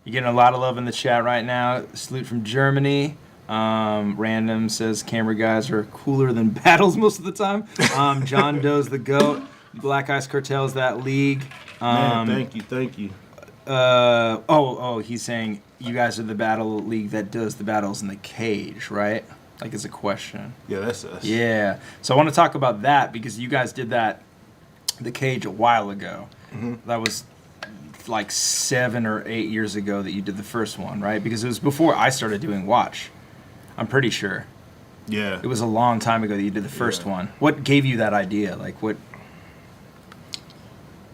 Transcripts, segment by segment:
You're getting a lot of love in the chat right now. Salute from Germany. Random says camera guys are cooler than battles most of the time. John Doe's the GOAT. Black Ice Cartel's that league. Man, thank you. He's saying you guys are the battle league that does the battles in the cage, right? Like, it's a question. Yeah, that's us. Yeah. So I want to talk about that because you guys did the cage a while ago. Mm-hmm. That was like 7 or 8 years ago that you did the first one, right? Because it was before I started doing Watch. I'm pretty sure. Yeah. It was a long time ago that you did the first one. What gave you that idea? Like, what?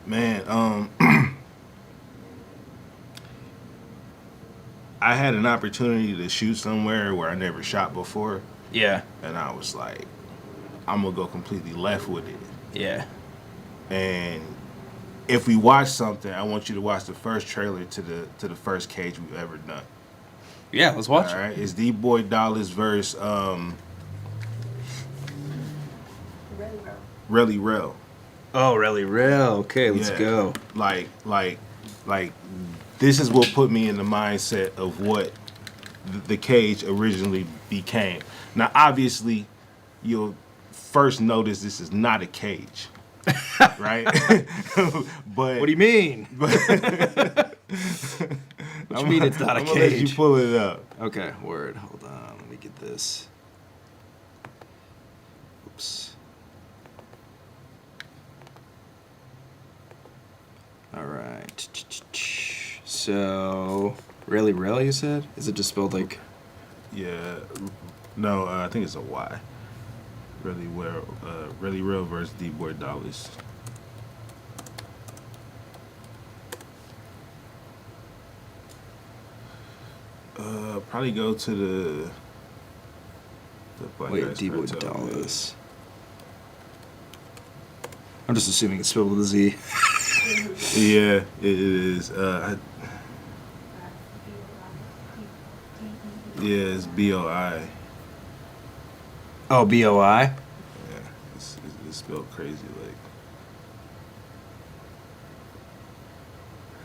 Man, I had an opportunity to shoot somewhere where I never shot before. Yeah. And I was like, I'm going to go completely left with it. Yeah. And if we watch something, I want you to watch the first trailer to the first cage we've ever done. Yeah, let's watch it. All right, it's D-Boy Dollars versus Relly Rel. Oh, really? Real? Okay, let's go. Like, this is what put me in the mindset of what the cage originally became. Now, obviously, you'll first notice this is not a cage, right? But What do you mean? But What do you mean it's not a I'm gonna let cage? you pull it up. Okay, word. Hold on. Let me get this. Oops. All right. So, really, you said? Is it just spelled like? Yeah, no, I think it's a Y. Really real versus D-Boy Dollars. Probably go to the Black Wait, Ice D-Boy Cartel Dollars. I'm just assuming it's spelled with a Z. page. Yeah, it is. Yeah, it's B-O-I. Oh, B-O-I? Yeah, it's spelled crazy like.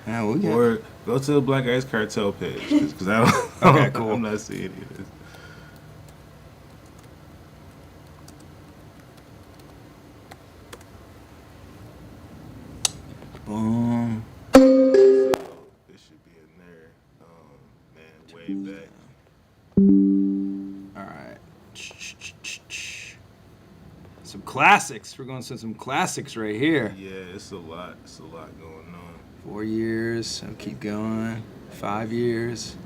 Yeah, we get. Or go to the Black Ice Cartel page because I don't. Okay, cool. I'm not seeing any of this. So it should be in there. Man, way back. All right. Some classics. We're going to some classics right here. Yeah, it's a lot. It's a lot going on. 4 years. I'll keep going. 5 years.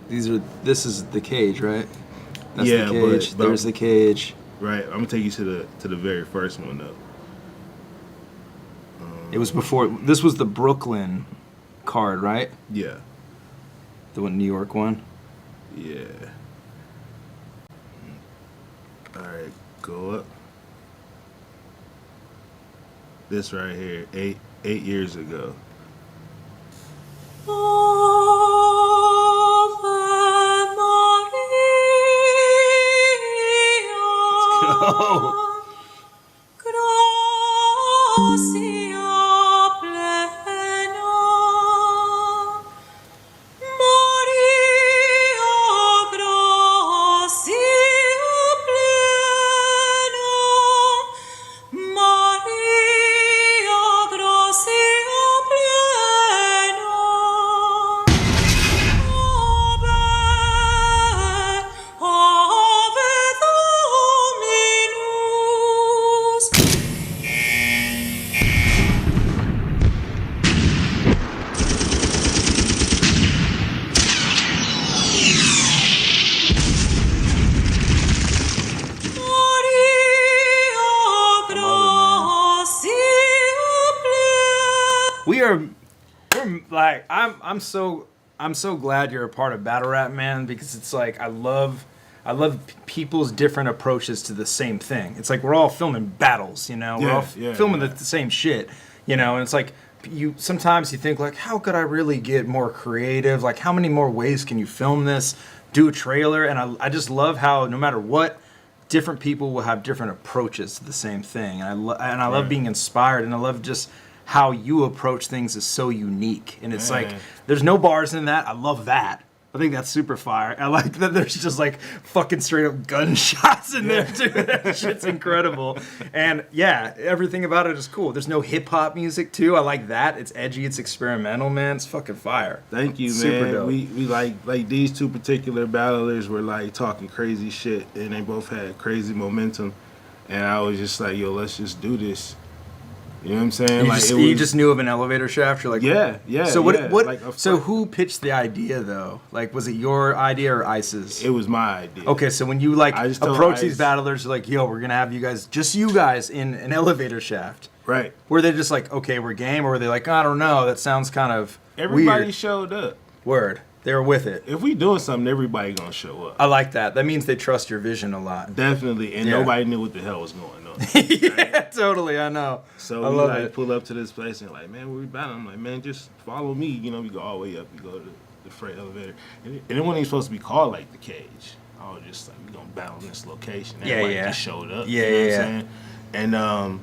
This is the cage, right? That's Yeah, the cage. but There's the cage. Right, I'm gonna take you to the very first one though. It was before. This was the Brooklyn card, right? Yeah, The one, New York one. yeah. All right, go up. This right here, eight years ago. Oh. We're like I'm so glad you're a part of Battle Rap, man, because it's like I love people's different approaches to the same thing. It's like we're all filming battles, you know. We're all filming the same shit, you know, and it's like sometimes you think like, how could I really get more creative? Like, how many more ways can you film this? Do a trailer, and I just love how no matter what different people will have different approaches to the same thing, and I love being inspired, and I love just how you approach things is so unique, and it's like there's no bars in that. I love that. I think that's super fire. I like that there's just like fucking straight up gunshots in there too. That shit's incredible. And yeah, everything about it is cool. There's no hip hop music too. I like that. It's edgy, it's experimental, man. It's fucking fire. Thank you, Super man. dope. We like these two particular battlers were like talking crazy shit, and they both had crazy momentum. And I was just like, yo, let's just do this. You know what I'm saying? You just knew of an elevator shaft. You're like, yeah. So what? Yeah. What? Like So who pitched the idea though? Like, was it your idea or Ice's? It was my idea. Okay, so when you like I just told approach these Ice- battlers, you're like, yo, we're gonna have you guys in an elevator shaft. Right. Were they just like, okay, we're game, or were they like, I don't know, that sounds kind of Everybody weird? showed up. Word. They were with it. If we doing something, everybody gonna show up. I like that. That means they trust your vision a lot. Definitely, and Yeah. nobody knew what the hell was going on. Yeah, totally. I know. So I we love like it. pull up to this place and like, man, where we battling? I'm like, man, just follow me. You know, we go all the way up. We go to the freight elevator, and it wasn't even supposed to be called like the cage. I was just like, we gonna battle in this location. Yeah, Everybody yeah. just showed up. Yeah, you know yeah, what I'm saying? And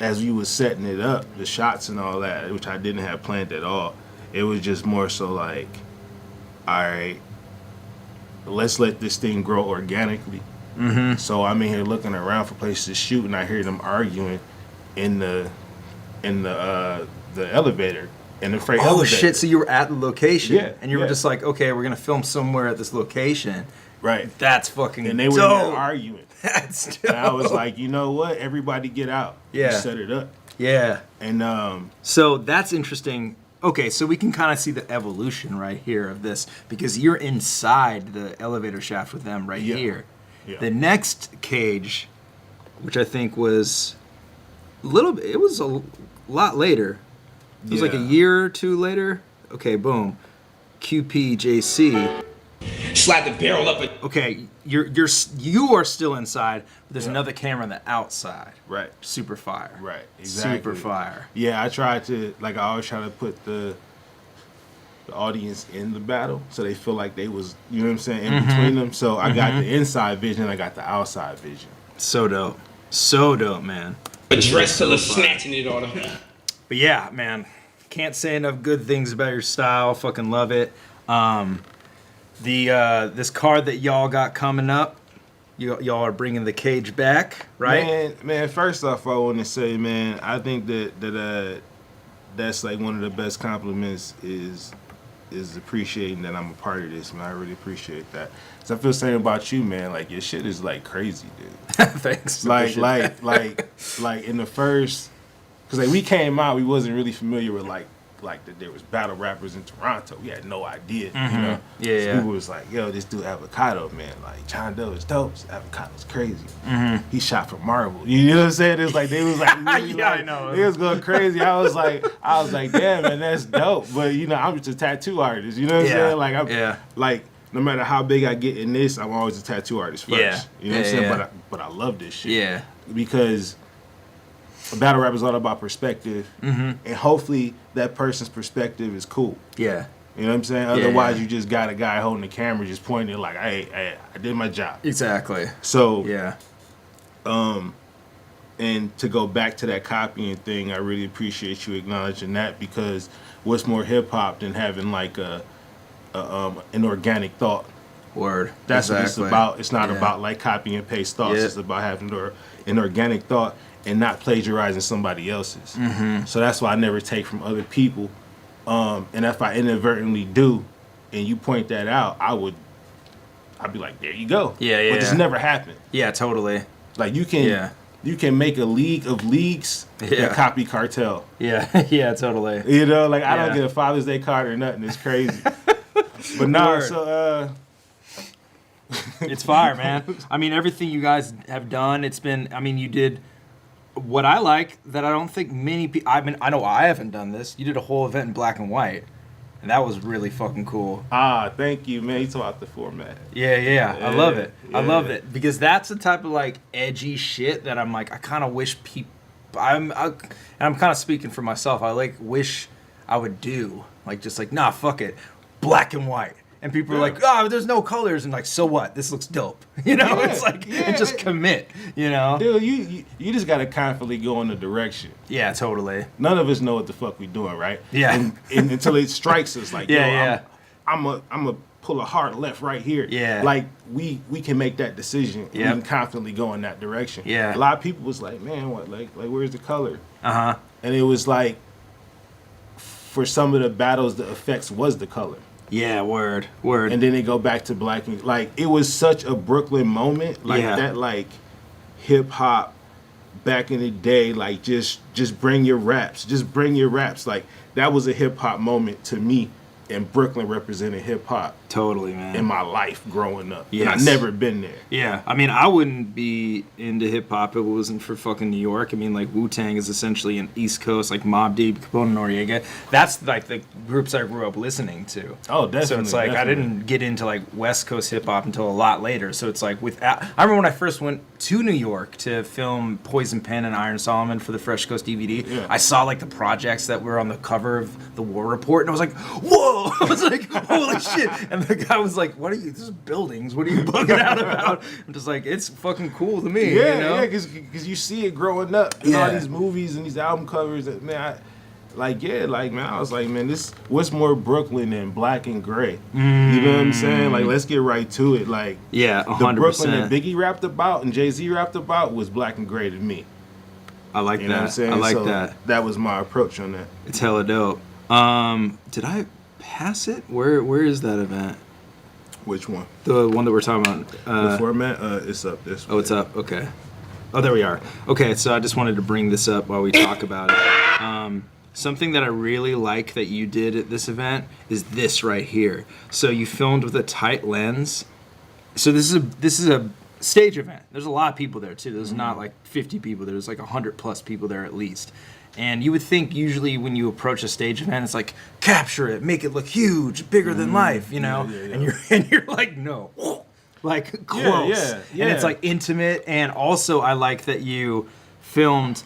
as we was setting it up, the shots and all that, which I didn't have planned at all, it was just more so like, all right, let's let this thing grow organically. Mm-hmm. So I'm in here looking around for places to shoot, and I hear them arguing in the elevator, in the freight Oh elevator. shit! So you were at the location, Yeah, and you were yeah. just like, okay, we're gonna film somewhere at this location. Right. That's fucking And they were dope. there arguing. That's dope. And I was like, you know what? Everybody get out. Yeah. We set it up. yeah. And So that's interesting. Okay, so we can kind of see the evolution right here of this because you're inside the elevator shaft with them right Yeah. here. Yeah. The next cage, which I think was a little bit, it was a lot later. It was like a Yeah. year or two later. Okay, boom. QPJC. Slide the barrel up. Okay, you are still inside, but there's Yeah. another camera on the outside. right. Super fire. Right. Exactly. Super fire. Yeah, I tried to, like, I always try to put the audience in the battle so they feel like they was, you know what I'm saying, in between them. So I got the inside vision, I got the outside vision. So dope. So dope, man. Dress till it's snatching it all up. But yeah, man, can't say enough good things about your style. Fucking love it. This card that y'all got coming up, y'all are bringing the cage back, right? Man, first off, I want to say, man, I think that's like one of the best compliments is appreciating that I'm a part of this, man. I really appreciate that. So I feel the same about you, man. Like, your shit is like crazy, dude. Thanks. like Appreciate like in the first, because like we came out, we wasn't really familiar with like that there was battle rappers in Toronto. We had no idea, you know. Yeah, so yeah. people was like, yo, this dude Avocado, man, like John Doe is dope. Avocado's crazy. He shot for Marvel. You know what I'm saying? It's like they was like, really, Yeah, like, I know. They was going crazy. I was like, damn, man, that's dope. But you know, I'm just a tattoo artist. You know what I'm Yeah, saying? Like, yeah. like no matter how big I get in this, I'm always a tattoo artist first. Yeah. You know what I'm Yeah, saying? yeah. But I love this shit. Yeah. Because battle rap is all about perspective, and hopefully that person's perspective is cool. Yeah. You know what I'm saying? Yeah, Otherwise, yeah. you just got a guy holding the camera, just pointing it like, hey, I did my job. Exactly. So, Yeah. and to go back to that copying thing, I really appreciate you acknowledging that, because what's more hip hop than having like an organic thought? Word. That's what it's Exactly. about. It's not Yeah. about like copy and paste thoughts. Yeah. It's about having an organic thought and not plagiarizing somebody else's. So that's why I never take from other people. And if I inadvertently do, and you point that out, I'd be like, there you go. Yeah, yeah. But it's never happened. Yeah, totally. Like you can make a league of leagues Yeah. that copy Cartel. Yeah. Yeah, totally. You know, like I Yeah. don't get a Father's Day card or nothing. It's crazy. But no, Word. so It's fire, man. I mean, everything you guys have done, it's been, I mean, you did what I like that I don't think many people, I know I haven't done this. You did a whole event in black and white, and that was really fucking cool. thank you, man. You talk about the format. Yeah, yeah. I love it. I Yeah. love it. Because that's the type of, like, edgy shit that I'm like, I kind of wish people, and I'm kind of speaking for myself, I, like, wish I would do. Like, just like, nah, fuck it. Black and white. and people are like, oh, there's no colors, and like, so what? This looks dope. You know, Yeah, it's like, yeah. and just commit. You know? Dude, you just gotta confidently go in the direction. Yeah, totally. None of us know what the fuck we doing, right? Yeah. And until it strikes us, like, Yeah, I'm a pull a hard left right here. Yeah. Like we can make that decision. And Yep. we can confidently go in that direction. Yeah. A lot of people was like, man, what? Like where's the color? Uh-huh. And it was like, for some of the battles, the effects was the color. Yeah, word. And then they go back to black and like it was such a Brooklyn moment, like Yeah. that, like hip hop back in the day, like just bring your raps, like that was a hip hop moment to me, and Brooklyn represented hip hop Totally, man. in my life growing up. Yes. And I never been there. Yeah, I mean, I wouldn't be into hip hop if it wasn't for fucking New York. I mean, like Wu-Tang is essentially an East Coast, like Mobb Deep, Capone and Noriega. That's like the groups I grew up listening to. Oh, definitely. So it's like I definitely. didn't get into like West Coast hip hop until a lot later. So it's like I remember when I first went to New York to film Poison Pen and Iron Solomon for the Fresh Coast DVD. Yeah. I saw like the projects that were on the cover of the War Report, and I was like, "Whoa!" I was like, "Holy shit!" And the guy was like, "What are you? This is buildings. What are you bugging out about?" I'm just like, "It's fucking cool to me." Yeah, you know? yeah, because you see it growing up in all Yeah. these movies and these album covers. That, man, I was like, man, this what's more Brooklyn than black and gray? You know what I'm saying? Like, let's get right to it. Like, Yeah, the 100%. Brooklyn that Biggie rapped about and Jay-Z rapped about was black and gray to me. I like You know that. what I'm saying? I like So that. That was my approach on that. It's hella dope. Did I pass it? Where is that event? Which one? The one that we're talking The about. format? It's up this way. Oh, it's up. Okay. Oh, there we are. Okay, so I just wanted to bring this up while we talk about it. Something that I really like that you did at this event is this right here. So you filmed with a tight lens. So this is a stage event. There's a lot of people there too. There's not like 50 people. There's like 100 plus people there at least. And you would think usually when you approach a stage event, it's like capture it, make it look huge, bigger than life, you know. Yeah. And you're like no, like close. yeah. And it's like intimate. And also I like that you filmed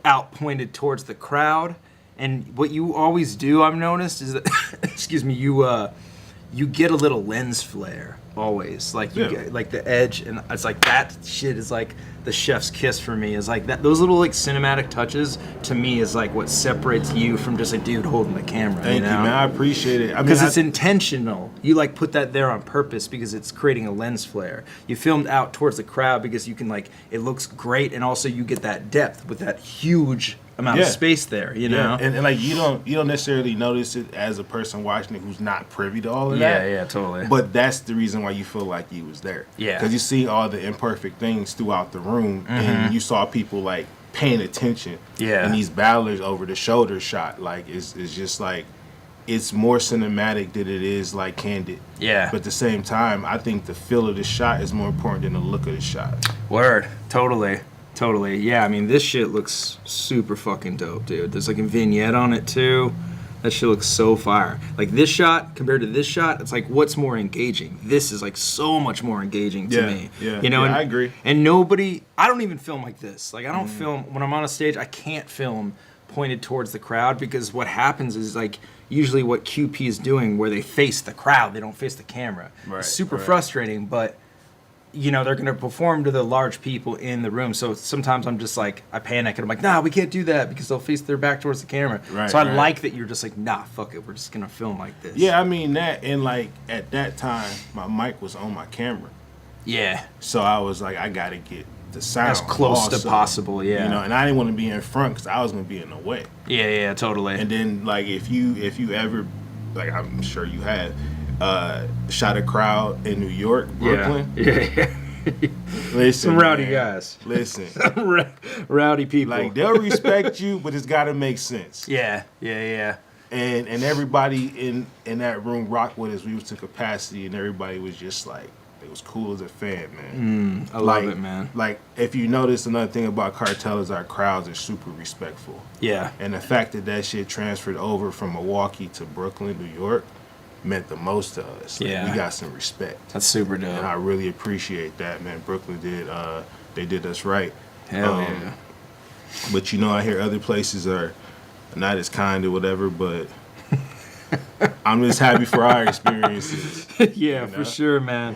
out pointed towards the crowd. And what you always do, I've noticed, is that excuse me, you get a little lens flare always, like you get like the edge, and it's like that shit is like the chef's kiss for me. Is like that those little like cinematic touches to me is like what separates you from just a dude holding the camera. Thank you, man. I appreciate it. I mean, Because it's intentional. You like put that there on purpose because it's creating a lens flare. You filmed out towards the crowd because you can like it looks great, and also you get that depth with that huge amount of space there. You know. and like you don't necessarily notice it as a person watching it who's not privy to all of that. Yeah, totally. But that's the reason why you feel like you was there. Yeah. Because you see all the imperfect things throughout the room, and you saw people like paying attention. Yeah. And these battlers over the shoulder shot, like it's just like it's more cinematic than it is like candid. Yeah. But at the same time, I think the feel of the shot is more important than the look of the shot. Word. Totally. Yeah, I mean, this shit looks super fucking dope, dude. There's like a vignette on it too. That shit looks so fire. Like this shot compared to this shot, it's like what's more engaging? This is like so much more engaging to me. Yeah, You know, yeah, and, I agree. And I don't even film like this. Like I don't film when I'm on a stage. I can't film pointed towards the crowd because what happens is like usually what QP is doing, where they face the crowd, they don't face the camera. Right, It's super right. frustrating, but you know, they're going to perform to the large people in the room. So sometimes I'm just like, I panic and I'm like, nah, we can't do that because they'll face their back towards the camera. Right, so I right. like that you're just like, nah, fuck it. We're just going to film like this. Yeah, I mean that, and like at that time, my mic was on my camera, Yeah. so I was like, I gotta get the sound As close to also, possible, yeah. You know, and I didn't want to be in front because I was gonna be in the way. Yeah, totally. And then like if you ever, like I'm sure you have, shot a crowd in New York, Brooklyn. Yeah. Listen, Some rowdy man, guys. Listen, Rowdy people. like they'll respect you, but it's gotta make sense. Yeah. And everybody in that room rocked with us. We was to capacity, and everybody was just like, it was cool as a fan, man. I love it, man. Like if you notice, another thing about Cartel is our crowds are super respectful, Yeah. and the fact that shit transferred over from Milwaukee to Brooklyn, New York, meant the most to us. Like, Yeah. we got some respect, That's super and I dope. really appreciate that, man. Brooklyn they did us right. Hell yeah. But you know, I hear other places are not as kind or whatever, but I'm just happy for our experiences. Yeah, know? for sure, man.